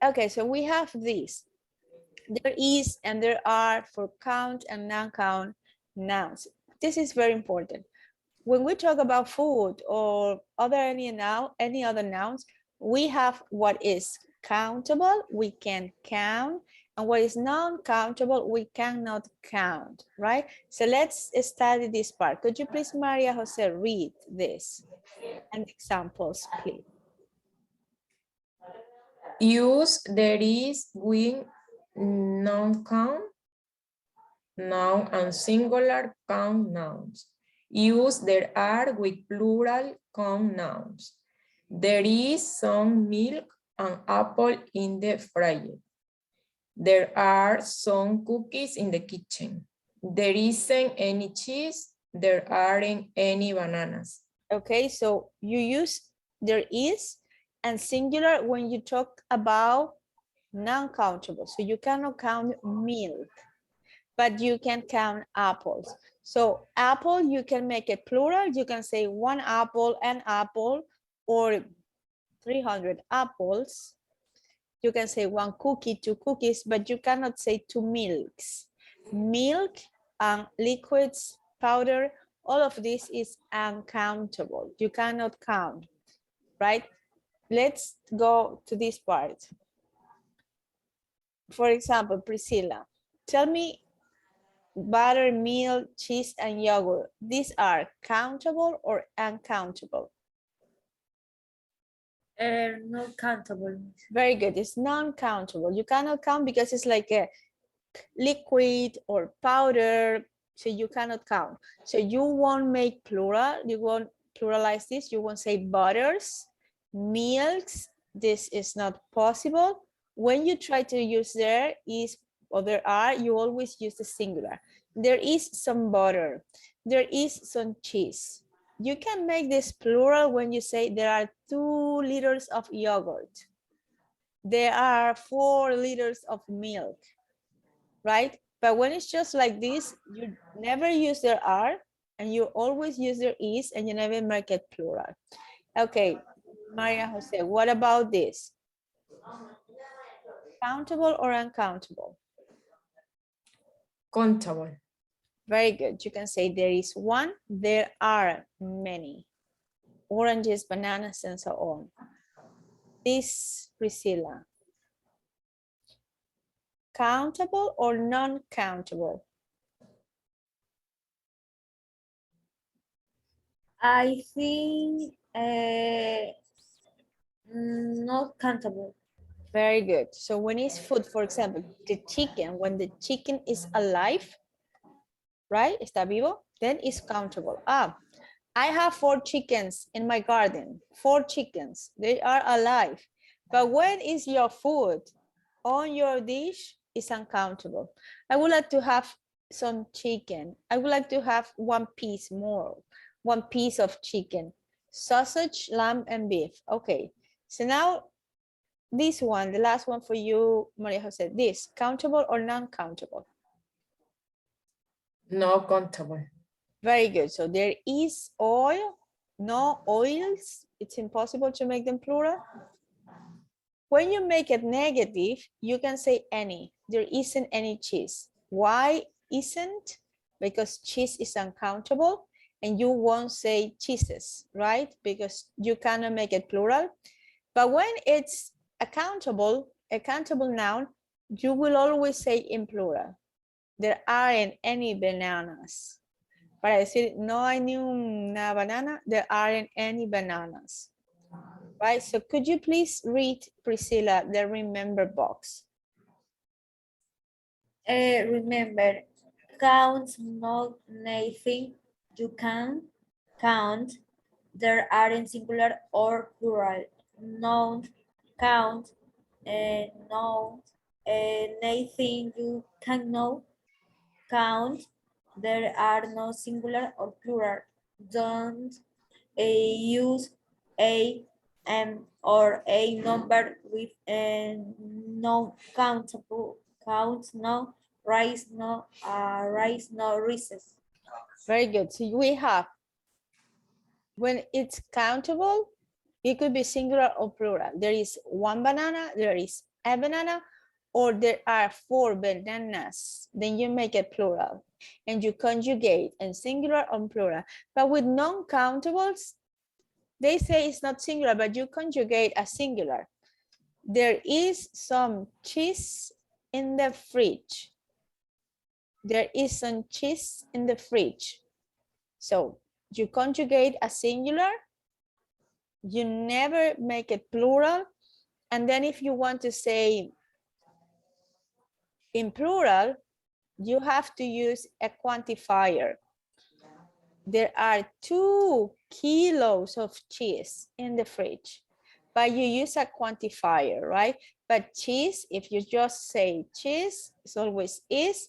Okay, so we have this. There is and there are for count and non-count nouns. This is very important. When we talk about food or any other nouns, we have what is countable, we can count, and what is non-countable, we cannot count, right? So let's study this part. Could you please, Maria Jose, read this and examples, please? Use there is with non-count noun and singular count nouns. Use there are with plural count nouns. There is some milk and apple in the fryer. There are some cookies in the kitchen. There isn't any cheese. There aren't any bananas. Okay, so you use there is and singular when you talk about non-countable. So you cannot count milk, but you can count apples. So apple, you can make it plural. You can say one apple, an apple, or 300 apples. You can say one cookie, two cookies, but you cannot say two milks. Milk and liquids, powder, all of this is uncountable. You cannot count, right? Let's go to this part. For example, Priscilla, tell me butter, milk, cheese, and yogurt. These are countable or uncountable? Not countable. Very good. It's non-countable. You cannot count because it's like a liquid or powder, so you cannot count. So you won't make plural. You won't pluralize this. You won't say butters, milks. This is not possible. When you try to use there is or there are, you always use the singular. There is some butter. There is some cheese. You can make this plural when you say there are 2 liters of yogurt. There are 4 liters of milk, right? But when it's just like this, you never use there are, and you always use there is, and you never make it plural. Okay, Maria Jose, what about this? Countable or uncountable? Countable. Very good. You can say there is one, there are many. Oranges, bananas, and so on. This, Priscilla. Countable or non-countable? I think not countable. Very good. So when it's food, for example, the chicken, when the chicken is alive, right? Está vivo, then it's countable. Ah, I have 4 chickens in my garden, 4 chickens, they are alive. But when is your food on your dish, is uncountable. I would like to have some chicken. I would like to have 1 piece more, 1 piece of chicken, sausage, lamb, and beef. Okay, so now this one, the last one for you, Maria Jose, this, countable or non-countable? No countable. Very good. So there is oil, no oils. It's impossible to make them plural. When you make it negative, you can say any. There isn't any cheese. Why isn't? Because cheese is uncountable and you won't say cheeses, right? Because you cannot make it plural. But when it's a countable noun, you will always say in plural. There aren't any bananas. Para decir no hay ni una banana, there aren't any bananas. Right, so could you please read, Priscilla, the remember box? Remember, count not nothing. You can count. There aren't singular or plural. Noun, count, noun, nothing you can know. Count. There are no singular or plural. Don't use a or a number with no countable count, no rise, no recess. Very good. So we have, when it's countable, it could be singular or plural. There is 1 banana, there is a banana, or there are 4 bananas, then you make it plural and you conjugate in singular or plural. But with non-countables, they say it's not singular, but you conjugate a singular. There is some cheese in the fridge. There is some cheese in the fridge. So you conjugate a singular, you never make it plural. And then if you want to say in plural, you have to use a quantifier. There are 2 kilos of cheese in the fridge, but you use a quantifier, right? But cheese, if you just say cheese, it's always is,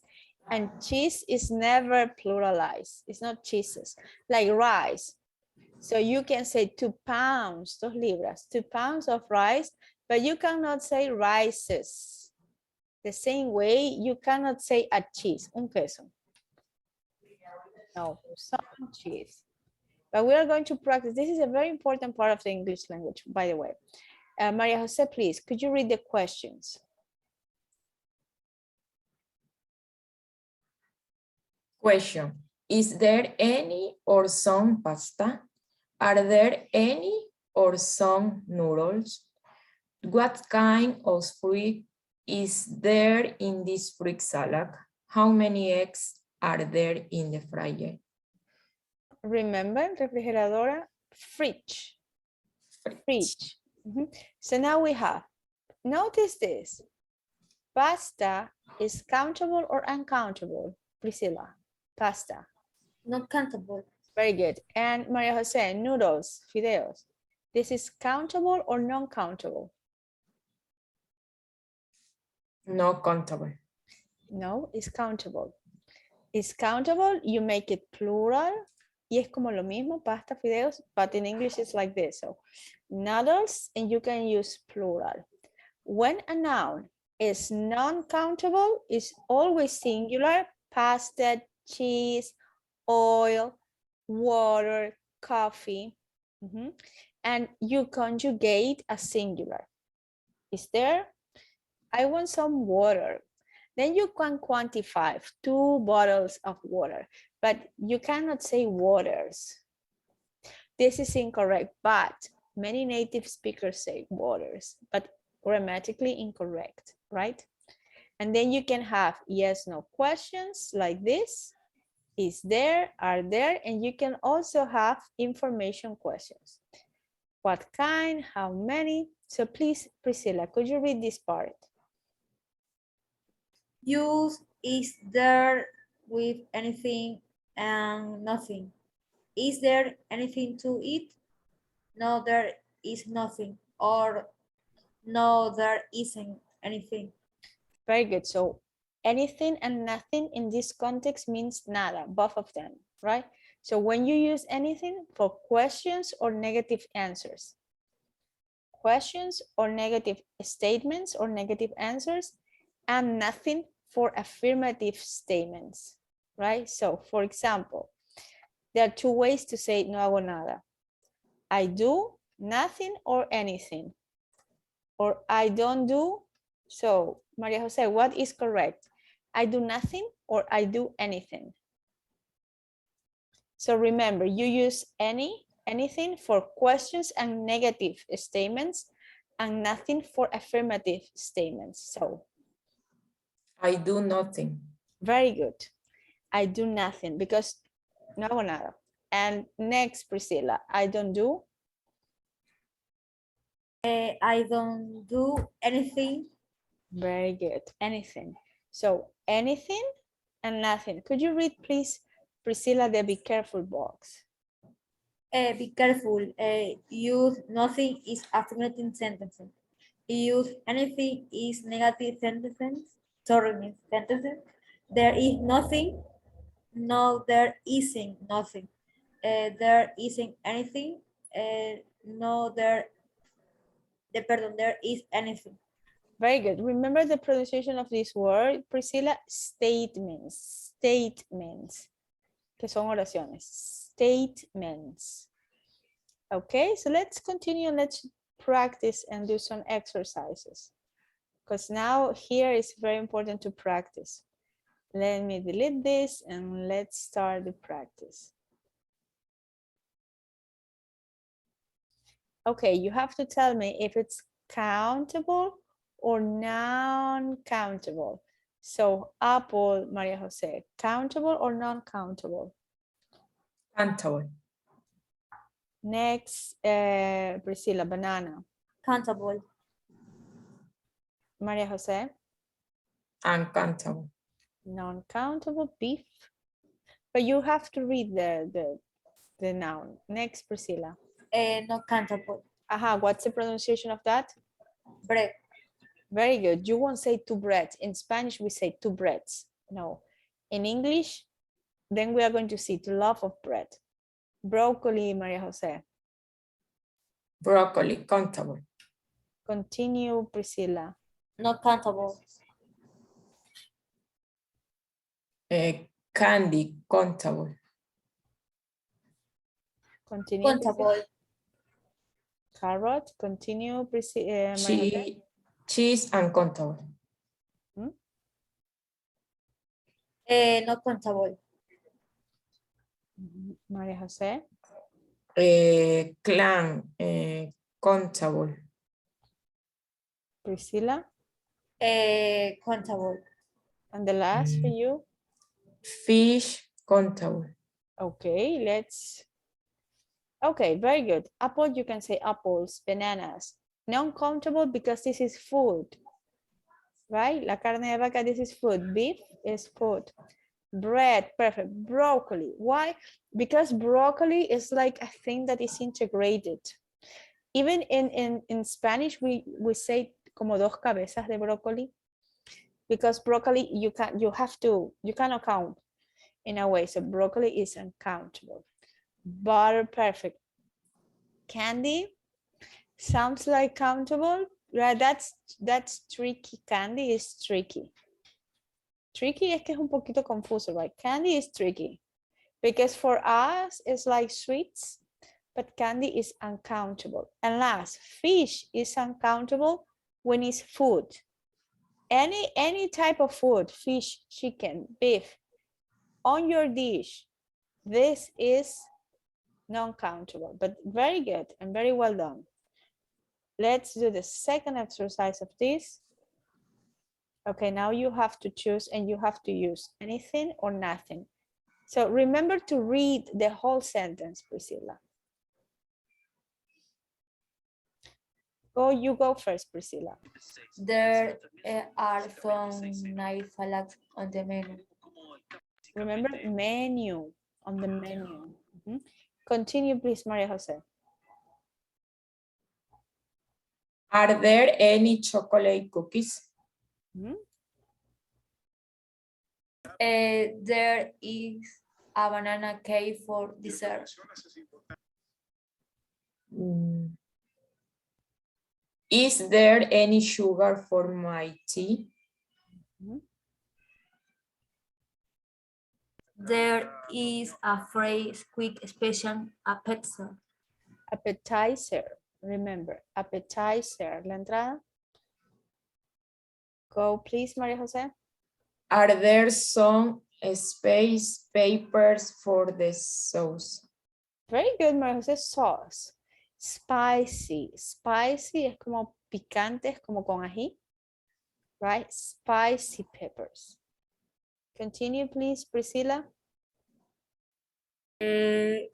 and cheese is never pluralized. It's not cheeses, like rice. So you can say 2 pounds, 2 libras, 2 pounds of rice, but you cannot say rices. The same way you cannot say a cheese, un queso. No, some cheese. But we are going to practice. This is a very important part of the English language, by the way. Maria Jose, please, could you read the questions? Question. Is there any or some pasta? Are there any or some noodles? What kind of fruit is there in this fruit salad? How many eggs are there in the fryer? Remember, refrigeradora, fridge. Fridge. So now we have, notice this. Pasta is countable or uncountable? Priscilla, pasta. Not countable. Very good. And Maria Jose, noodles, fideos. This is countable or non-countable? No countable. No, it's countable. It's countable, you make it plural. Y es como lo mismo, pasta, fideos, but in English it's like this. So noodles, and you can use plural. When a noun is non-countable, it's always singular: pasta, cheese, oil, water, coffee. And you conjugate a singular. Is there? I want some water. Then you can quantify 2 bottles of water, but you cannot say waters. This is incorrect, but many native speakers say waters, but grammatically incorrect, right? And then you can have yes, no questions like this. Is there, are there, and you can also have information questions. What kind, how many? So please, Priscilla, could you read this part? Use is there with anything and nothing. Is there anything to eat? No, there is nothing. Or no, there isn't anything. Very good. So anything and nothing in this context means nada, both of them, right? So when you use anything for questions or negative answers, questions or negative statements or negative answers, and nothing for affirmative statements, right? So for example, there are 2 ways to say no hago nada. I do nothing or anything, or I don't do. So Maria Jose, what is correct? I do nothing or I do anything. So remember, you use anything for questions and negative statements, and nothing for affirmative statements. So I do nothing. very good. I do nothing because no hago nada. And next, Priscilla, I don't do. I don't do anything. Very good. Anything. So anything and nothing. Could you read, please, Priscilla, the be careful box? Be careful. Use nothing is affirmative sentences. Use anything is negative sentences. Sorry, sentences. There is nothing. No, there isn't nothing. There isn't anything. No, there is anything. Very good. Remember the pronunciation of this word, Priscilla? Statements. Statements. Que son oraciones. Statements. Okay, so let's continue. Let's practice and do some exercises. because now here is very important to practice. Let me delete this and let's start the practice. Okay, you have to tell me if it's countable or non-countable. So apple, Maria Jose, countable or non-countable? Countable. Next, Priscilla, banana. Countable. Maria Jose, Uncountable. non-countable, beef. But you have to read the noun. Next, Priscilla. Not countable. Aha, what's the pronunciation of that? Bread. Very good. You won't say two breads. In Spanish, we say two breads. No. In English, then we are going to see the love of bread. Broccoli, Maria Jose. Broccoli. Countable. Continue, Priscilla. Not countable. Candy. Countable. Continue, Priscilla. Countable. Carrot. Continue, Priscilla. Maria Jose. Cheese uncountable. Not countable. Maria Jose. Clam. Countable. Priscilla. Countable. And the last for you. Fish. Countable. Okay, let's. Okay, very good. Apple, you can say apples, bananas. Non-countable because this is food, right? La carne de vaca, this is food. Beef is food. Bread, perfect. Broccoli, why? Because broccoli is like a thing that is integrated. Even in Spanish, we say como dos cabezas de broccoli, because broccoli, you cannot count in a way. So broccoli is uncountable. Butter, perfect. Candy sounds like countable. Right? That's tricky. Candy is tricky. Tricky es que es un poquito confuso, right? Candy is tricky because for us it's like sweets, but candy is uncountable. And last, fish is uncountable when it's food. Any type of food, fish, chicken, beef, on your dish, this is non-countable, but very good and very well done. Let's do the second exercise of this. Okay, now you have to choose and you have to use anything or nothing. So remember to read the whole sentence, Priscilla. You go first, Priscilla. There are some nice salads on the menu. Remember menu, on the menu. Continue, please, Maria Jose. Are there any chocolate cookies? There is a banana cake for dessert. Is there any sugar for my tea? There is a phrase quick special appetizer. Appetizer, remember, appetizer. La entrada. Go, please, Maria Jose. Are there some space papers for the sauce? Very good, Maria Jose. Sauce. Spicy. Spicy es como picante, es como con ají. Right? Spicy peppers. Continue, please, Priscilla. Berenjena.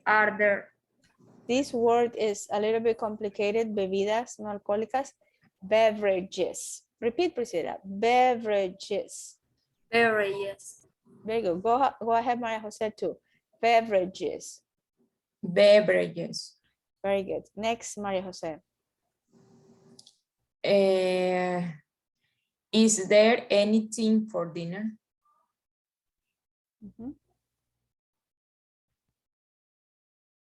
Are there? This word is a little bit complicated. Bebidas no alcohólicas. Beverages. Repeat, Priscilla. Beverages. Beverages. Very good. Go ahead, Maria Jose, too. Beverages. Beverages. Very good. Next, Maria Jose. Is there anything for dinner?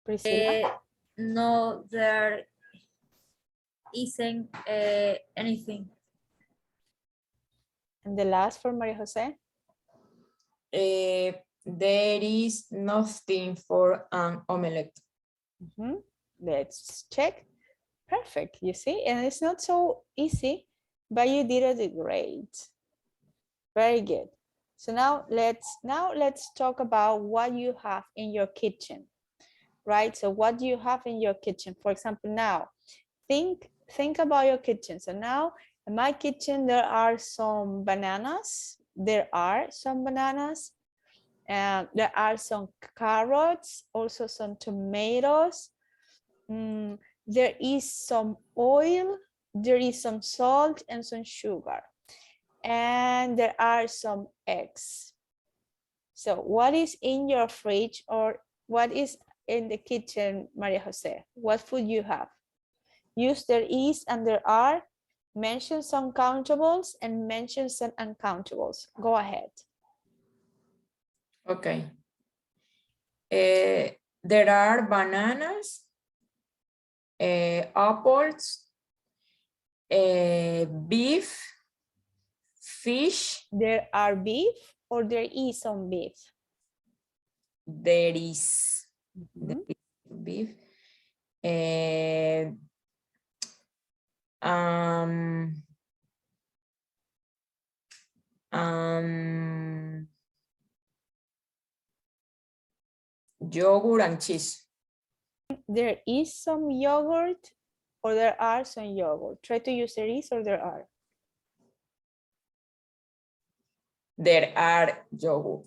Priscilla. No, there isn't anything. And the last for Maria Jose. There is nothing for an omelette. Let's check. Perfect, you see, and it's not so easy, but you did it great. Very good. So now let's talk about what you have in your kitchen, right? So what do you have in your kitchen? For example, now think about your kitchen. So now in my kitchen there are some bananas. There are some bananas, and there are some carrots, also some tomatoes. There is some oil, there is some salt and some sugar, and there are some eggs. So what is in your fridge, or what is in the kitchen, Maria Jose? What food you have? Use there is and there are, mention some countables and mention some uncountables. Go ahead. Okay. There are bananas, apples, beef, fish. There are beef or there is some beef? There is, beef. Um, yogurt and cheese. There is some yogurt or there are some yogurt. Try to use there is or there are. There are yogurt.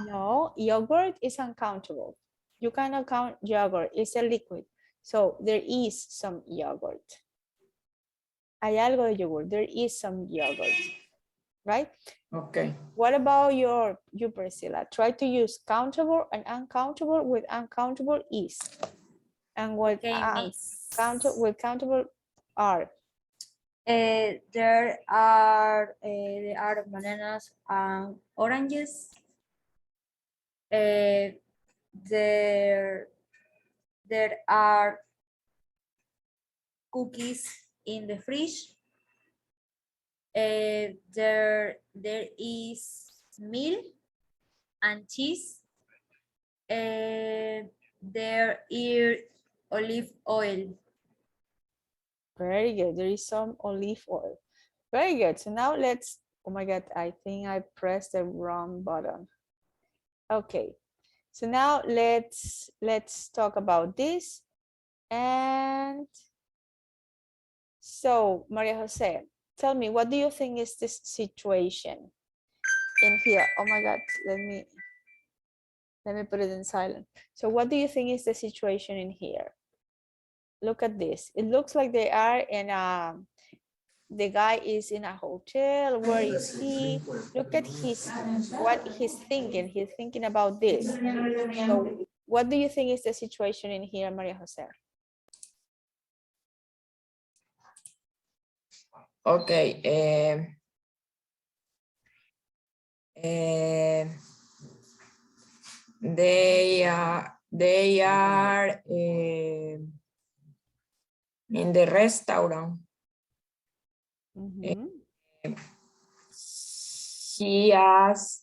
No, yogurt is uncountable. You cannot count yogurt, it's a liquid. So there is some yogurt. Hay algo de yogur, there is some yogurt, right? Okay. What about you, Priscilla? Try to use countable and uncountable with uncountable is. And with, Okay, miss. countable are. There are bananas and oranges. There are cookies in the fridge. There is milk and cheese. There is olive oil. Very good. There is some olive oil. Very good. So now let's, oh my God, I think I pressed the wrong button. Okay. So now let's talk about this. And so Maria Jose, tell me, what do you think is this situation in here? Oh my God, let me put it in silent. So what do you think is the situation in here? Look at this. It looks like they are in a, the guy is in a hotel. Where is he? Look at what he's thinking. He's thinking about this. So what do you think is the situation in here, Maria Jose? Okay. They are in the restaurant. He has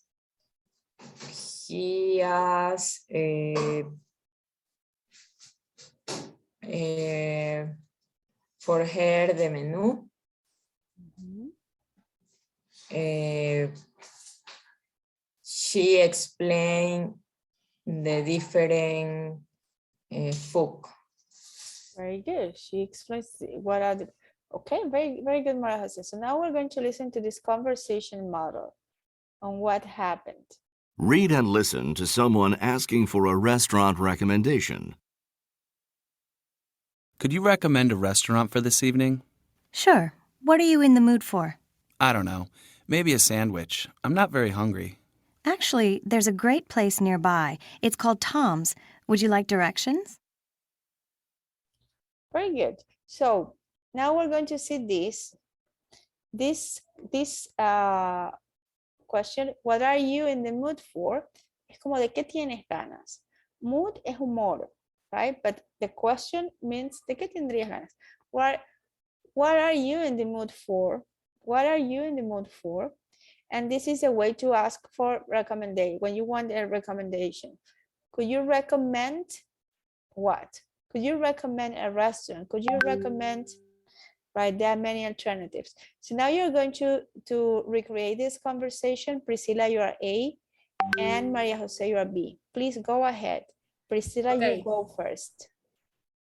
for her the menu. She explained the different food. Very good. She explains what are the, okay, very, very good, Maria Jose. So now we're going to listen to this conversation model on what happened. Read and listen to someone asking for a restaurant recommendation. Could you recommend a restaurant for this evening? Sure. What are you in the mood for? I don't know. Maybe a sandwich. I'm not very hungry. Actually, there's a great place nearby. It's called Tom's. Would you like directions? Very good. So now we're going to see this question. What are you in the mood for? Es como de qué tienes ganas. Mood es humor, right? But the question means de qué tendrías ganas. What are you in the mood for? What are you in the mood for? And this is a way to ask for recommendation. When you want a recommendation, could you recommend what? Could you recommend a restaurant? Could you recommend, right? There are many alternatives. So now you're going to recreate this conversation. Priscilla, you are A, and Maria Jose, you are B. Please go ahead. Priscilla, you Okay. go first.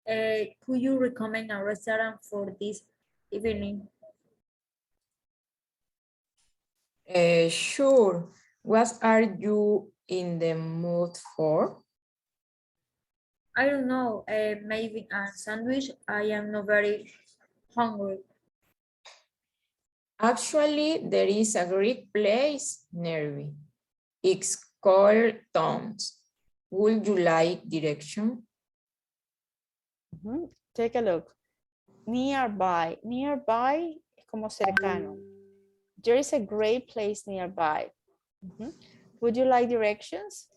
Could you recommend a restaurant for this evening? Sure. What are you in the mood for? I don't know, maybe a sandwich. I am not very hungry. Actually, there is a Greek place near me. It's called Tom's. Would you like direction? Take a look. Nearby. Nearby es como cercano. There is a great place nearby. Would you like directions?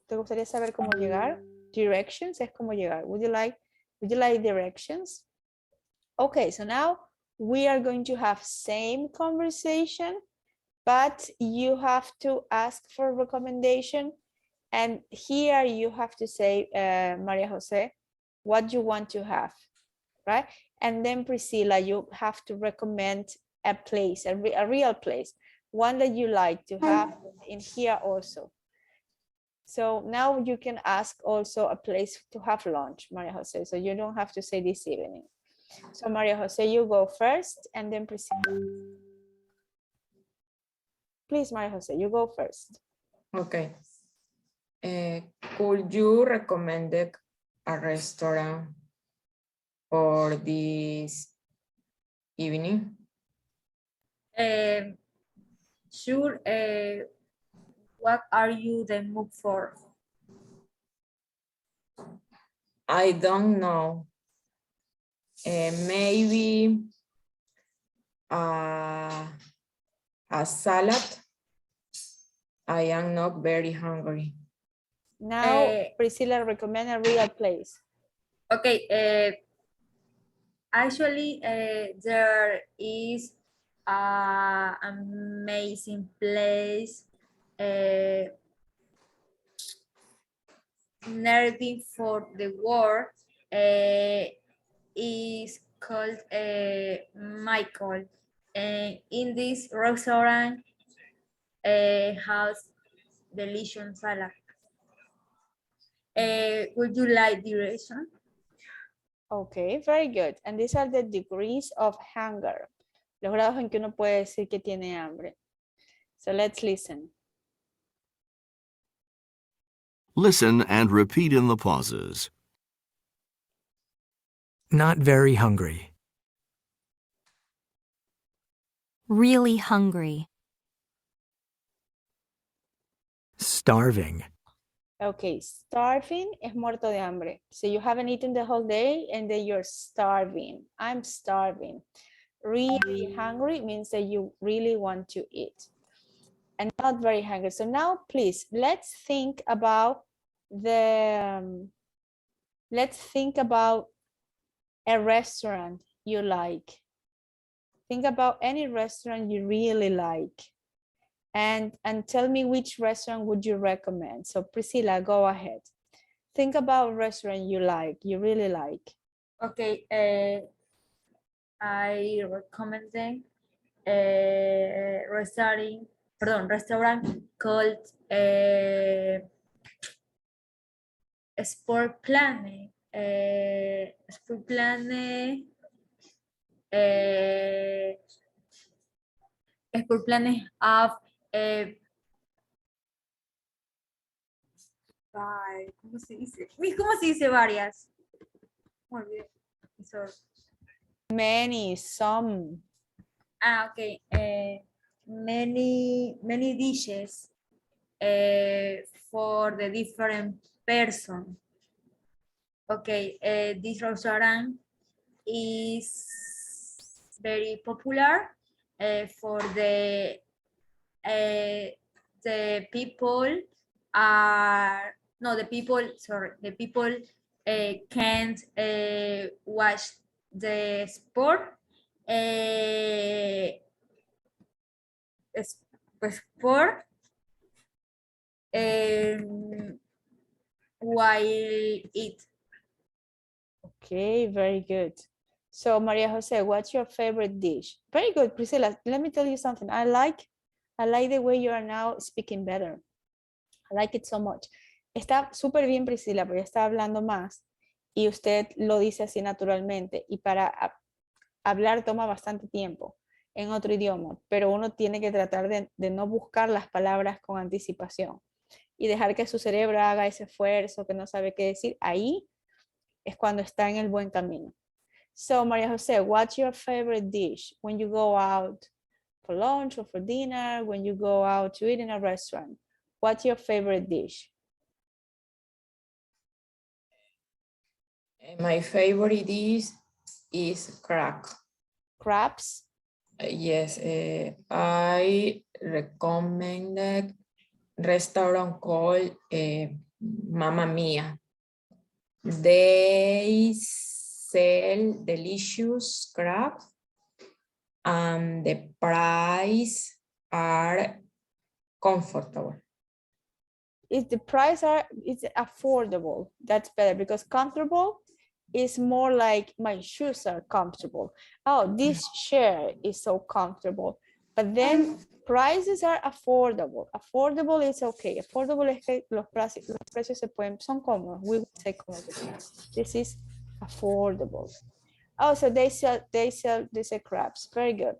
¿Te gustaría saber cómo llegar? Directions es como llegar. Would you like directions? Okay, so now we are going to have same conversation, but you have to ask for recommendation. And here you have to say, Maria Jose, what you want to have, right? And then Priscilla, you have to recommend a place, a real place, one that you like to have in here also. So now you can ask also a place to have lunch, Maria Jose, so you don't have to say this evening. So Maria Jose, you go first, and then Priscilla. Please, Maria Jose, you go first. Okay. Could you recommend a restaurant for this evening? Sure. What are you the mood for? I don't know. Maybe a salad. I am not very hungry. Now, Priscilla, recommend a real place. Okay. Actually, there is an amazing place nerving for the world. Is called Michael, and in this restaurant has delicious salad. Would you like direction? Okay, very good. And these are the degrees of hunger. Los grados en que uno puede decir que tiene hambre. So let's listen. Listen and repeat in the pauses. Not very hungry. Really hungry. Starving. Okay, starving es muerto de hambre. So you haven't eaten the whole day and then you're starving. I'm starving. Really hungry means that you really want to eat. And not very hungry. So now, please, let's think about a restaurant you like. Think about any restaurant you really like. And tell me which restaurant would you recommend. So Priscilla, go ahead. Think about a restaurant you like, you really like. Okay, I recommend them restaurant called Sport Planet. Sport Planet. Sport Planet of ¿cómo se dice? ¿Cómo se dice varias? Muy bien. Sorry. Many, some. Okay. Many dishes for the different person. Okay, this restaurant is very popular for the people are no the people sorry the people can't watch the sport sport while eat. Okay, very good. So Maria Jose, what's your favorite dish? Very good, Priscilla. Let me tell you something. I like the way you are now speaking better. I like it so much. Está súper bien, Priscila, porque está hablando más y usted lo dice así naturalmente. Y para hablar toma bastante tiempo en otro idioma, pero uno tiene que tratar de no buscar las palabras con anticipación y dejar que su cerebro haga ese esfuerzo que no sabe qué decir. Ahí es cuando está en el buen camino. So, Maria Jose, what's your favorite dish when you go out for lunch or for dinner, when you go out to eat in a restaurant? What's your favorite dish? My favorite dish is crab. Crabs? Yes, I recommended restaurant called Mamma Mia. They sell delicious crab and the price are comfortable. If the price it's affordable, that's better, because comfortable is more like my shoes are comfortable. Oh, this chair is so comfortable. But then prices are affordable. Affordable is okay. Affordable es que los precios son cómodos. We would say comfortable. This is affordable. Oh, so they sell crabs. Very good.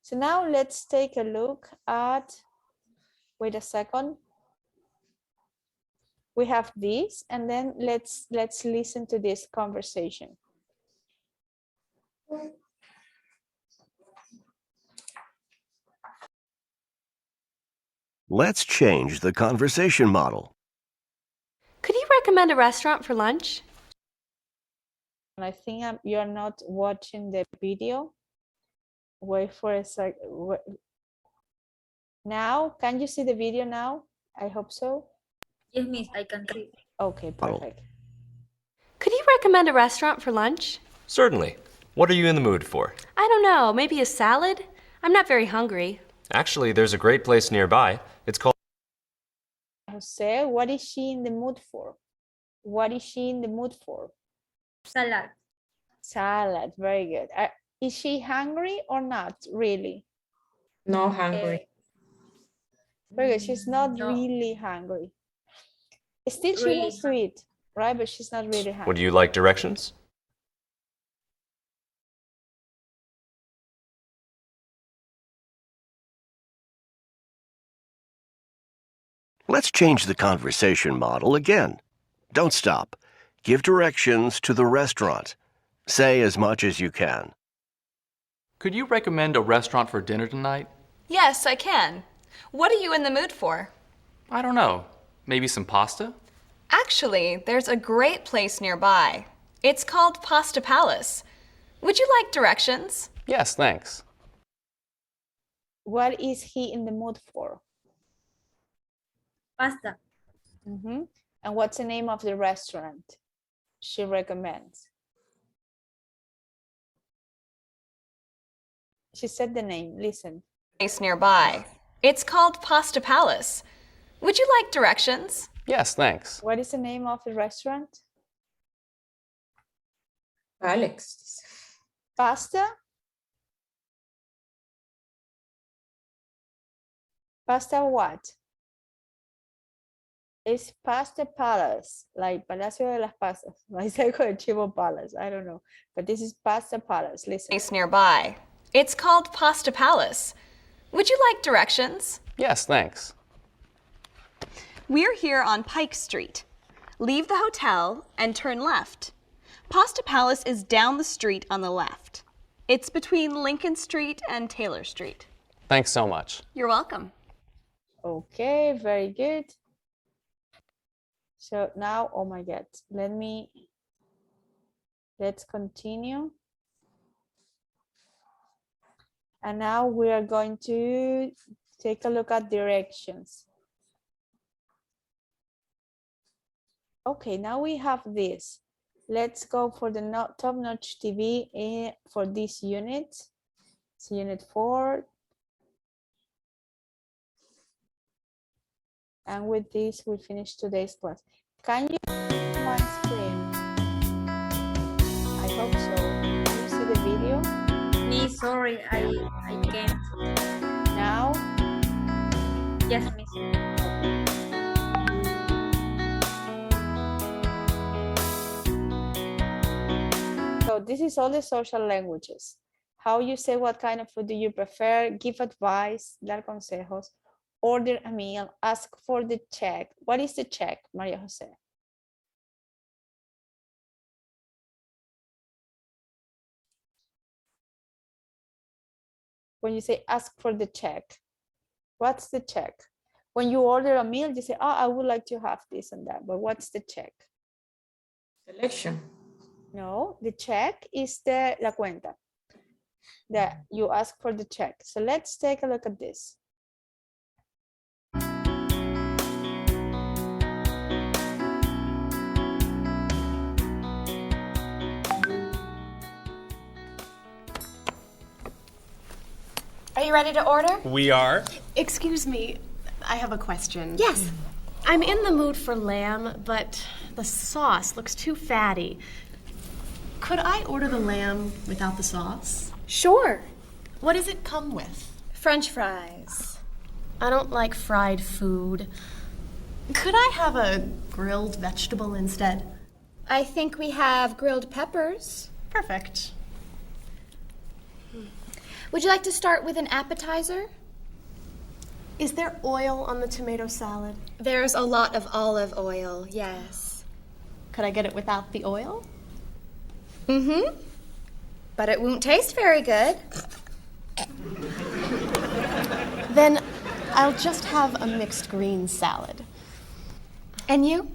So now let's take a look at, wait a second. We have this, and then let's listen to this conversation. Let's change the conversation model. Could you recommend a restaurant for lunch? And I think you're not watching the video. Wait for a sec. Now, can you see the video now? I hope so. Yes, miss, I can see. Okay, perfect. Could you recommend a restaurant for lunch? Certainly. What are you in the mood for? I don't know, maybe a salad? I'm not very hungry. Actually, there's a great place nearby. It's called... Jose, what is she in the mood for? What is she in the mood for? Salad. Salad, very good. Is she hungry or not really? No hungry. Very good. She's not No. really hungry. Still, she Really wants to eat, right? But she's not really hungry. Would you like directions? Let's change the conversation model again. Don't stop. Give directions to the restaurant. Say as much as you can. Could you recommend a restaurant for dinner tonight? Yes, I can. What are you in the mood for? I don't know. Maybe some pasta? Actually, there's a great place nearby. It's called Pasta Palace. Would you like directions? Yes, thanks. What is he in the mood for? Pasta. And what's the name of the restaurant she recommends? She said the name. Listen. Place nearby. It's called Pasta Palace. Would you like directions? Yes, thanks. What is the name of the restaurant? Alex. Pasta? Pasta what? It's Pasta Palace, like Palacio de las Pastas. Like algo de Chivo Palace, I don't know. But this is Pasta Palace, listen. Place nearby. It's called Pasta Palace. Would you like directions? Yes, thanks. We're here on Pike Street. Leave the hotel and turn left. Pasta Palace is down the street on the left. It's between Lincoln Street and Taylor Street. Thanks so much. You're welcome. Okay, very good. So now, oh my God, let's continue. And now we are going to take a look at directions. Okay, now we have this. Let's go for the top-notch TV for this unit. It's unit 4. And with this, we finish today's class. Can you my screen? Sorry, I can't. Now, Yes, miss. so this is all the social languages. How you say what kind of food do you prefer, give advice, dar consejos, order a meal, ask for the check. What is the check, Maria Jose? When you say ask for the check, what's the check? When you order a meal, you say, oh, I would like to have this and that, but what's the check? Selection. No, the check is la cuenta. That you ask for the check. So let's take a look at this. Are you ready to order? We are. Excuse me, I have a question. Yes. I'm in the mood for lamb, but the sauce looks too fatty. Could I order the lamb without the sauce? Sure. What does it come with? French fries. I don't like fried food. Could I have a grilled vegetable instead? I think we have grilled peppers. Perfect. Would you like to start with an appetizer? Is there oil on the tomato salad? There's a lot of olive oil, yes. Could I get it without the oil? Mm-hmm. But it won't taste very good. Then I'll just have a mixed green salad. And you?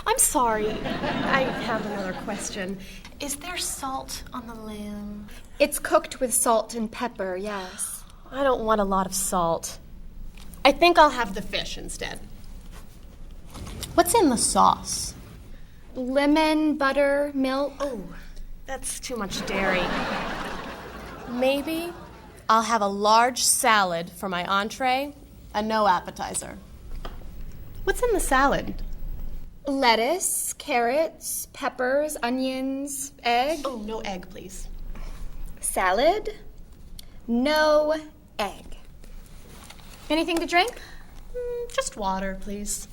I'm sorry, I have another question. Is there salt on the lamb? It's cooked with salt and pepper, yes. I don't want a lot of salt. I think I'll have the fish instead. What's in the sauce? Lemon, butter, milk. Oh, that's too much dairy. Maybe I'll have a large salad for my entree and no appetizer. What's in the salad? Lettuce, carrots, peppers, onions, egg. Oh, no egg, please. Salad, no egg. Anything to drink? Just water, please.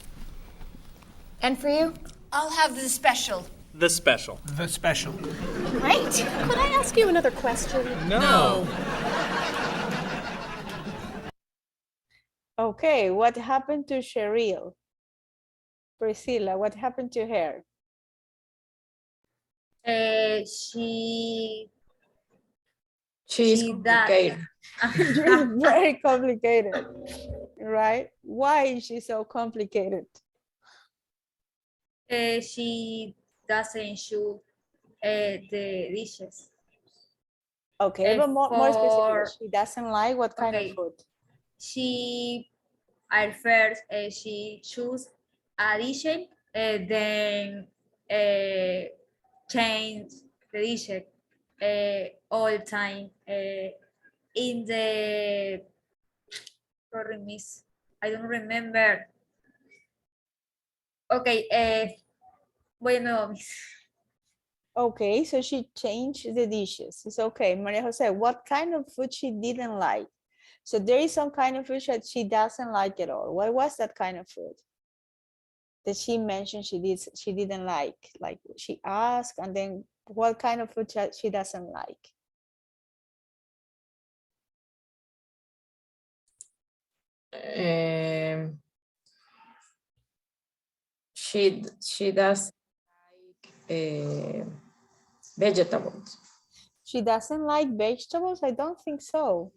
And for you? I'll have the special. The special. The special. Great. Could I ask you another question? No. Okay, what happened to Cheryl? Priscilla, what happened to her? She She is She complicated. It's very complicated, right? Why is she so complicated? she doesn't shoot the dishes. Okay, but more for- specific, she doesn't like what kind Okay. of food? She at first she choose a dish, then change the dish all the time. In the sorry, miss, I don't remember. Okay, bueno, miss. Okay, so she changed the dishes. It's okay. Maria Jose, what kind of food she didn't like? So there is some kind of food that she doesn't like at all. What was that kind of food that she mentioned she didn't like? Like she asked, and then what kind of food she doesn't like? She does like vegetables. She doesn't like vegetables? I don't think so.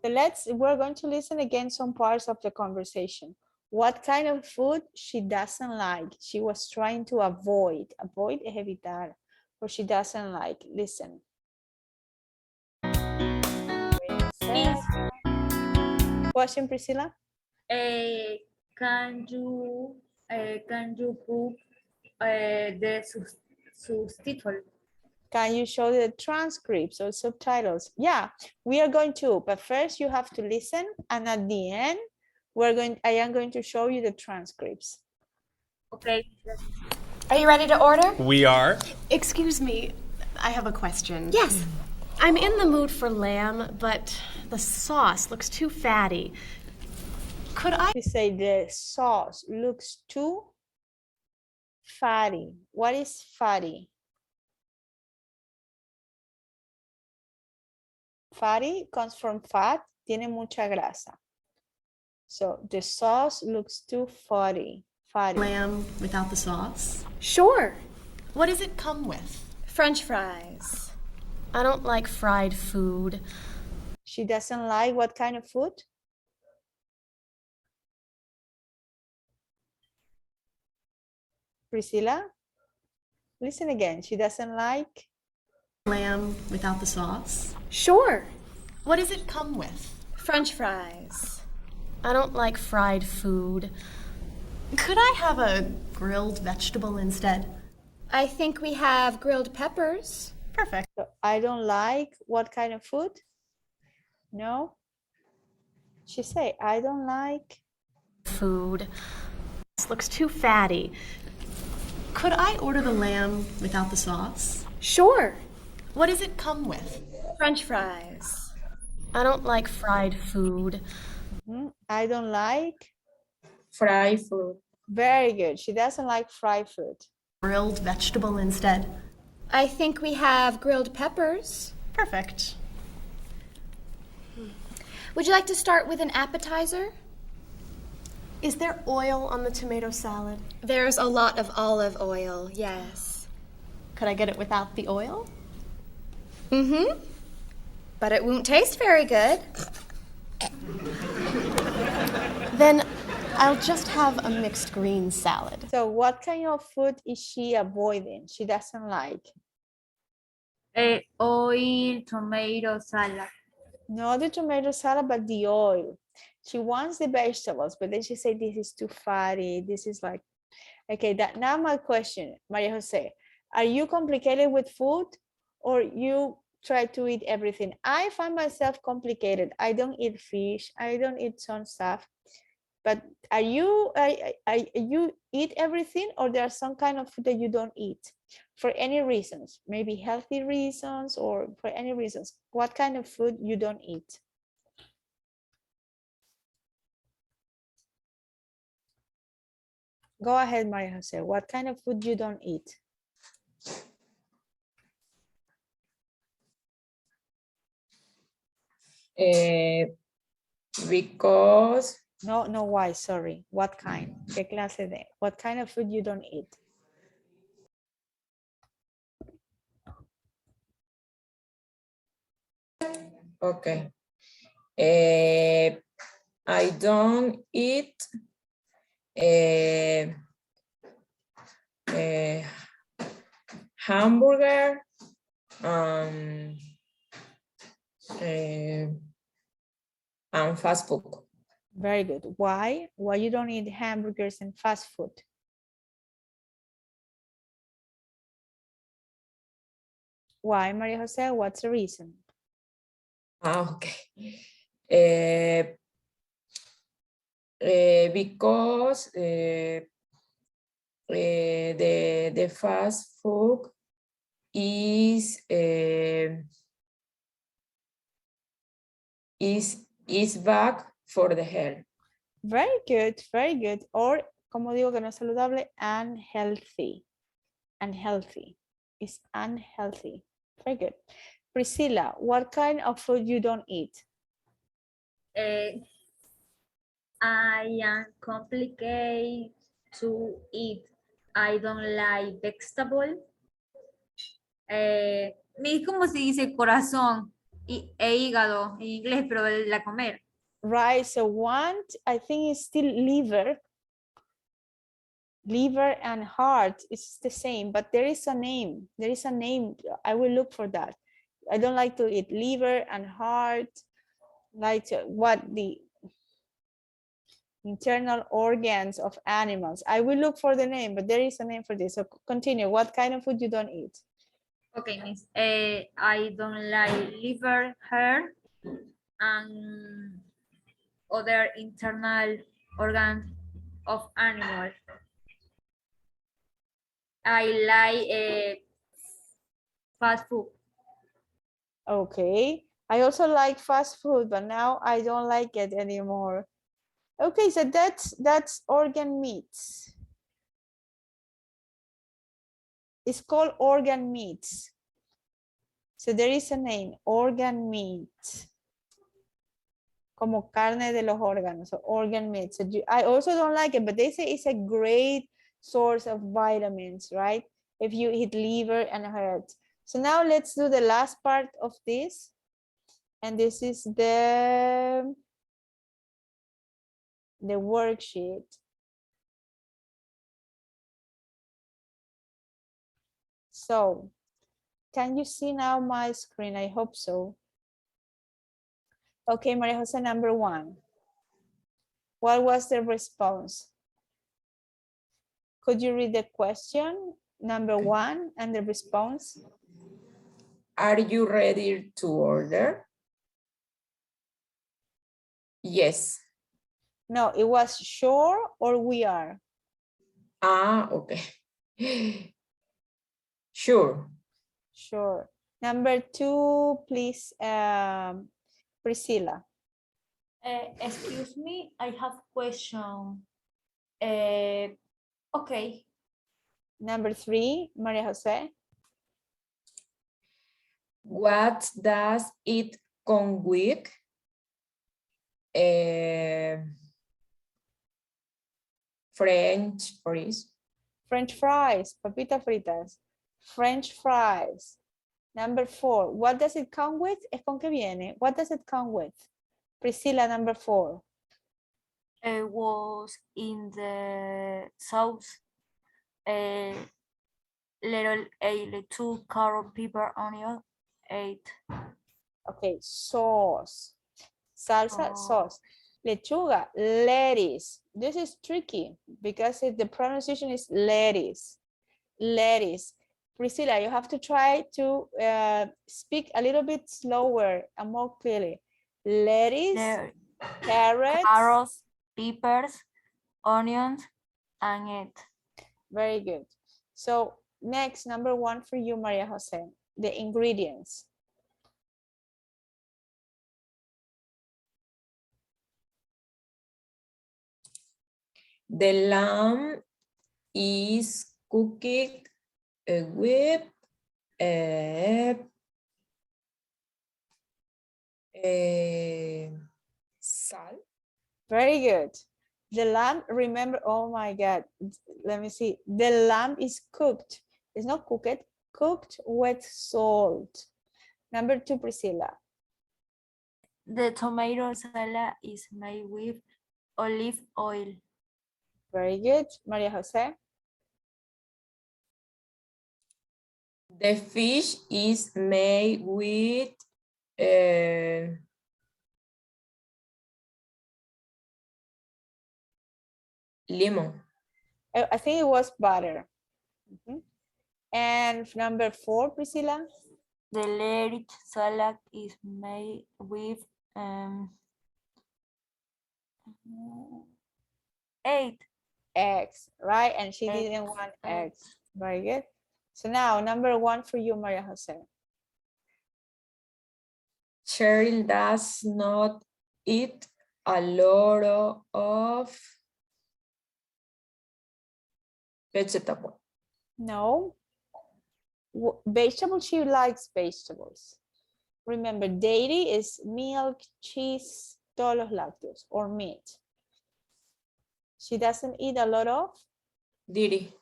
So we're going to listen again some parts of the conversation. What kind of food she doesn't like? She was trying to avoid es evitar, or she doesn't like. Listen. Question, Priscilla? Can you put the subtitle? Can you show the transcripts or subtitles? Yeah, we are going to, but first you have to listen, and at the end, I am going to show you the transcripts. Okay. Are you ready to order? We are. Excuse me, I have a question. Yes. I'm in the mood for lamb, but the sauce looks too fatty. Could I? She say the sauce looks too fatty. What is fatty? Fatty comes from fat, tiene mucha grasa. So the sauce looks too fatty. Lamb without the sauce? Sure. What does it come with? French fries. I don't like fried food. She doesn't like what kind of food? Priscilla? Listen again. She doesn't like? Lamb without the sauce? Sure. What does it come with? French fries. I don't like fried food. Could I have a grilled vegetable instead? I think we have grilled peppers. Perfect. So I don't like what kind of food? No? She say, I don't like? Food. This looks too fatty. Could I order the lamb without the sauce? Sure. What does it come with? French fries. I don't like fried food. I don't like? Fried food. Very good. She doesn't like fried food. Grilled vegetable instead. I think we have grilled peppers. Perfect. Would you like to start with an appetizer? Is there oil on the tomato salad? There's a lot of olive oil, yes. Could I get it without the oil? Mm-hmm. But it won't taste very good. Then I'll just have a mixed green salad. So what kind of food is she avoiding? She doesn't like? Oil, tomato salad. Not the tomato salad, but the oil. She wants the vegetables, but then she said this is too fatty. This is like, okay, that now my question, Maria Jose, are you complicated with food or you try to eat everything? I find myself complicated. I don't eat fish. I don't eat some stuff. But are you eat everything or there are some kind of food that you don't eat for any reasons? Maybe healthy reasons or for any reasons. What kind of food you don't eat? Go ahead, Maria Jose. What kind of food you don't eat? Because No, why? Sorry. What kind? ¿Qué clase de? What kind of food you don't eat? okay. I don't eat hamburger and fast food. Very good. Why? Why you don't eat hamburgers and fast food? Why, Maria Jose? What's the reason? Okay. Because the fast food is bad for the health. Very good, very good. Or, como digo que no es saludable, unhealthy. Unhealthy. It's unhealthy. Very good. Priscilla, what kind of food you don't eat? I am complicated to eat. I don't like vegetable. ¿Cómo se dice corazón e hígado en inglés, pero la comer? Right, so one, I think it's still liver. Liver and heart is the same, but there is a name. There is a name. I will look for that. I don't like to eat liver and heart, like what the internal organs of animals. I will look for the name, but there is a name for this. So continue. What kind of food you don't eat? Okay, miss. I don't like liver, heart, and other internal organs of animals. I like fast food. Okay. I also like fast food, but now I don't like it anymore. Okay, so that's organ meats. It's called organ meats. So there is a name, organ meat. Como carne de los órganos, so organ meat. So I also don't like it, but they say it's a great source of vitamins, right? If you eat liver and heart. So now let's do the last part of this. And this is the worksheet. So, can you see now my screen? I hope so. Okay, Maria Jose, number 1. What was the response? Could you read the question, number 1, and the response? Are you ready to order? Yes. No, it was sure or we are. Ah, okay. Sure. Sure. Number 2, please, Priscilla. Excuse me, I have question. Okay. Number 3, Maria Jose. What does it come with? French fries. French fries, papitas fritas. French fries. Number 4, what does it come with? ¿Es con qué viene? What does it come with? Priscilla, number 4. It was in the sauce. Little 2 carrot, pepper, onion, 8. Okay, sauce. Salsa, sauce. Lechuga, lettuce. This is tricky because the pronunciation is lettuce. Lettuce. Priscilla, you have to try to speak a little bit slower and more clearly. Lettuce, carrots, peppers, onions, and 8. Very good. So next, number 1 for you, Maria Jose, the ingredients. The lamb is cooked with salt. Very good. The lamb, remember, oh my God, let me see. The lamb is cooked. It's not cooked, cooked with salt. Number 2, Priscilla. The tomato salad is made with olive oil. Very good. Maria Jose. The fish is made with lemon. I think it was butter. And number 4, Priscilla. The lettuce salad is made with 8 eggs, right? And she didn't want eggs. Very good. So now number 1 for you, Maria Jose. Cheryl does not eat a lot of vegetable. No. Vegetables, she likes vegetables. Remember, dairy is milk, cheese, todos los lácteos, or meat. She doesn't eat a lot of? Dairy.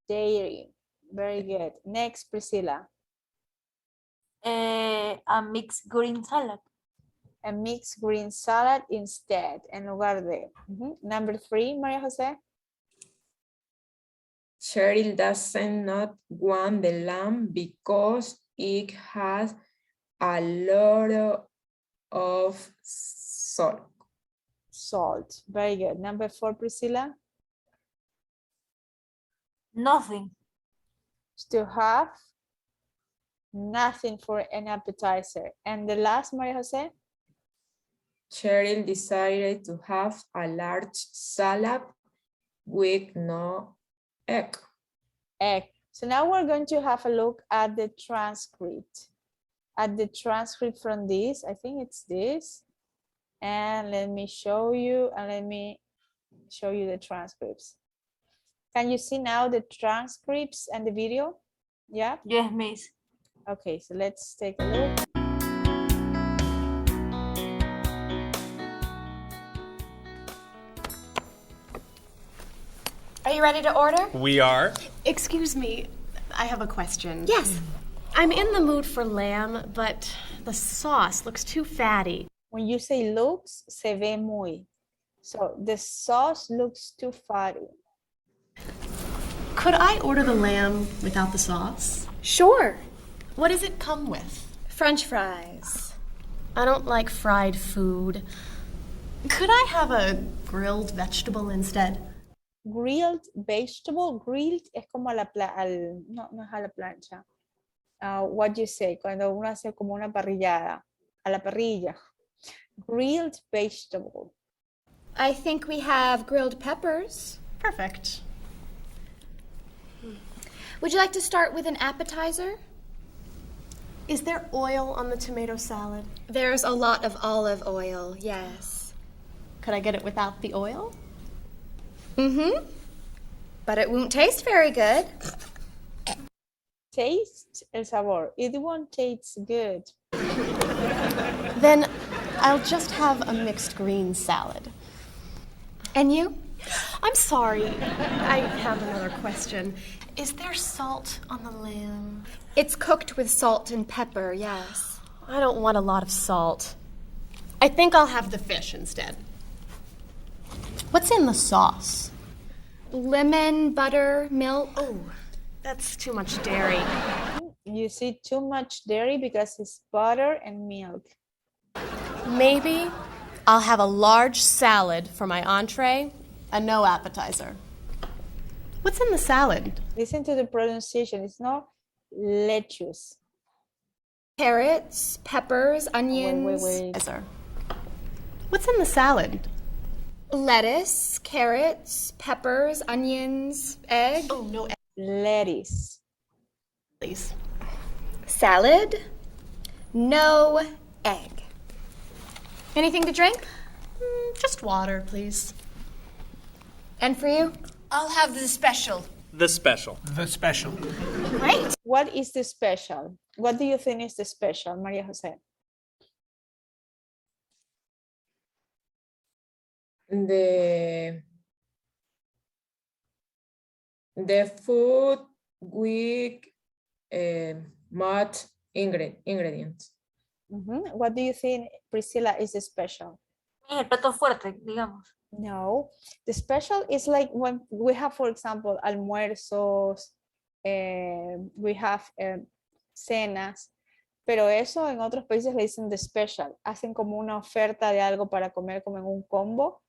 Dairy. Very good. Next, Priscilla. A mixed green salad. A mixed green salad instead, en lugar de. Number 3, Maria Jose. Cheryl doesn't not want the lamb because it has a lot of salt. Salt. Very good. Number 4, Priscilla. Nothing. To have nothing for an appetizer. And the last, Maria Jose. Cheryl decided to have a large salad with no egg. Egg. So now we're going to have a look at the transcript. at the transcript from this. I think it's this. And let me show you, and let me show you the transcripts. Can you see now the transcripts and the video? Yeah? Yes, miss. Okay, so let's take a look. Are you ready to order? We are. Excuse me, I have a question. Yes. I'm in the mood for lamb, but the sauce looks too fatty. When you say looks, se ve muy. So the sauce looks too fatty. Could I order the lamb without the sauce? Sure. What does it come with? French fries. I don't like fried food. Could I have a grilled vegetable instead? Grilled vegetable, grilled es como a la no, no es a la plancha. What do you say? Cuando uno hace como una parrillada, a la parrilla. Grilled vegetable. I think we have grilled peppers. Perfect. Would you like to start with an appetizer? Is there oil on the tomato salad? There's a lot of olive oil, yes. Could I get it without the oil? Mm-hmm. But it won't taste very good. Taste el sabor. It won't taste good. Then I'll just have a mixed green salad. And you? I'm sorry, I have another question. Is there salt on the lamb? It's cooked with salt and pepper, yes. I don't want a lot of salt. I think I'll have the fish instead. What's in the sauce? Lemon, butter, milk. Oh, that's too much dairy. You see too much dairy because it's butter and milk. Maybe I'll have a large salad for my entree and no appetizer. What's in the salad? Listen to the pronunciation. It's not lettuce. Carrots, peppers, onions. Wait. What's in the salad? Lettuce, carrots, peppers, onions, egg. Oh, no egg, Lettuce. please. Salad, no egg. Anything to drink? Just water, please. And for you? I'll have the special. The special. The special. Great. What is the special? What do you think is the special, Maria Jose? The food with much ingredients. What do you think, Priscilla, is the special? El plato fuerte, digamos. No, the special is like when we have, for example, almuerzos, we have cenas, pero eso en otros países le dicen the special. Hacen como una oferta de algo para comer como en un combo,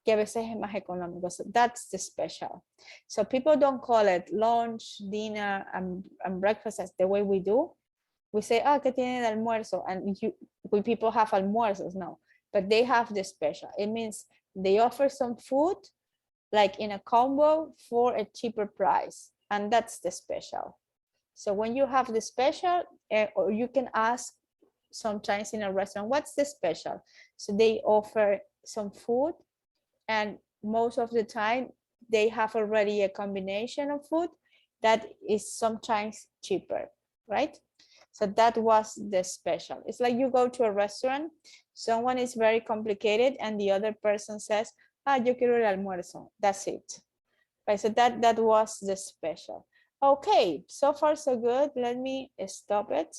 que a veces es más económico. So that's the special. So people don't call it lunch, dinner, and breakfast as the way we do. We say, ¿qué tiene de almuerzo? And we people have almuerzos, no. But they have the special. It means they offer some food like in a combo for a cheaper price. And that's the special. So when you have the special, or you can ask sometimes in a restaurant, what's the special? So they offer some food, and most of the time they have already a combination of food that is sometimes cheaper, right? So that was the special. It's like you go to a restaurant, someone is very complicated and the other person says, yo quiero el almuerzo. That's it. Right, so that was the special. Okay, so far so good. Let me stop it.